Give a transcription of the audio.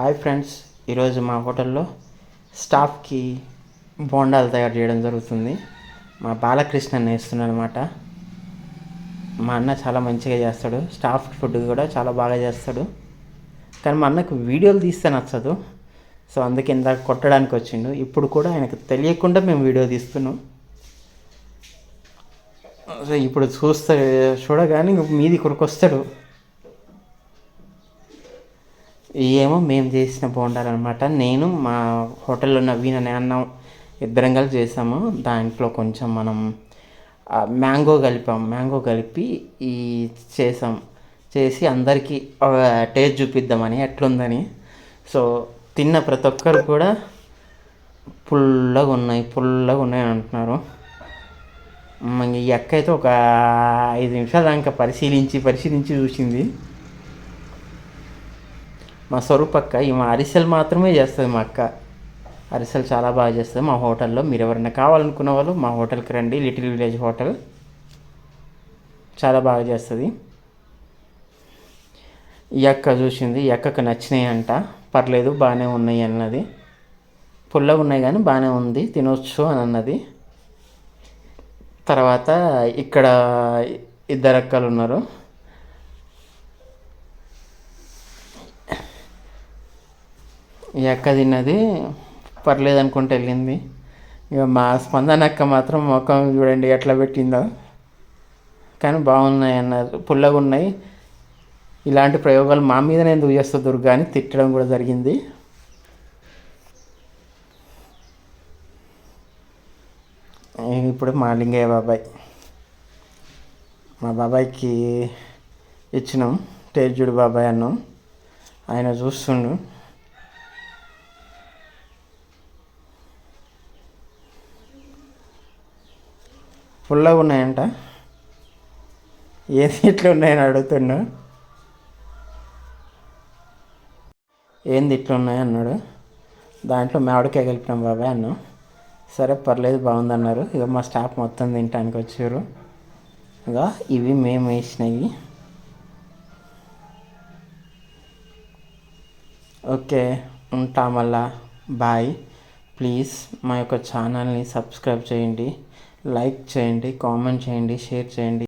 Hi friends, ఈరోజు మా హోటల్లో స్టాఫ్కి బోండాలు తయారు చేయడం జరుగుతుంది. మా బాలకృష్ణ అన్న వేస్తున్నాడు అనమాట. మా అన్న చాలా మంచిగా చేస్తాడు. స్టాఫ్ ఫుడ్ కూడా చాలా బాగా చేస్తాడు. కానీ మా అన్నకు వీడియోలు తీస్తే నచ్చదు. సో అందుకే ఇందాక కొట్టడానికి వచ్చిండు. ఇప్పుడు కూడా ఆయనకు తెలియకుండా మేము వీడియో తీస్తున్నాం. సో ఇప్పుడు చూడగానే మీది కొడుకొస్తాడు. ఏమో మేము చేసిన బోండాలు అనమాట. నేను మా హోటల్లో నవీన్ అనే అన్న ఇద్దరం కలిసి చేసాము. దాంట్లో కొంచెం మనం మ్యాంగో కలిపి ఈ చేసి అందరికీ టేస్ట్ చూపిద్దామని ఎట్లుందని. సో తిన్న ప్రతి ఒక్కరు కూడా పుల్లగా ఉన్నాయి అంటున్నారు. ఈ అక్క అయితే ఒక 5 నిమిషాల దాకా పరిశీలించి చూసింది. మా స్వరూప్ అక్క ఈమె అరిసెలు మాత్రమే చేస్తుంది. మా అక్క అరిసెలు చాలా బాగా చేస్తుంది. మా హోటల్లో మీరు ఎవరైనా కావాలనుకున్న వాళ్ళు మా హోటల్కి రండి. లిటిల్ విలేజ్ హోటల్ చాలా బాగా చేస్తుంది. ఈ అక్క చూసింది, ఈ అక్కకు నచ్చినాయి అంట. పర్లేదు బాగానే ఉన్నాయి అన్నది. పుల్లగా ఉన్నాయి కానీ బాగానే ఉంది, తినొచ్చు అని అన్నది. తర్వాత ఇక్కడ 2 అక్కలు ఉన్నారు. ఈ అక్క తిన్నది, పర్లేదు అనుకుంటూ వెళ్ళింది. ఇక మా స్పందన అక్క మాత్రం ముఖం చూడండి ఎట్లా పెట్టిందో. కానీ బాగున్నాయి అన్నారు, పుల్లగా ఉన్నాయి. ఇలాంటి ప్రయోగాలు మా మీదనే ఎందుకు చేస్తా దుర్గా అని తిట్టడం కూడా జరిగింది. ఇప్పుడు మా లింగయ్య మా బాబాయ్కి ఇచ్చినాం తేజుడు బాబాయ్ అన్నాం. ఆయన చూస్తుండు. పుల్లగా ఉన్నాయంట. ఏంది ఇట్లా ఉన్నాయని అడుగుతుండు. ఏంది ఇట్లా ఉన్నాయి అన్నాడు. దాంట్లో మామిడికాయ కలిపినాం బాబాయ్ అన్నాం. సరే పర్లేదు బాగుందన్నారు. ఇక మా స్టాఫ్ మొత్తం తినడానికి వచ్చారు. ఇక ఇవి మేము వేసినవి. ఓకే, ఉంటా మళ్ళా. బాయ్. ప్లీజ్ మా యొక్క ఛానల్ని సబ్స్క్రైబ్ చేయండి, లైక్ చేయండి, కామెంట్ చేయండి, షేర్ చేయండి.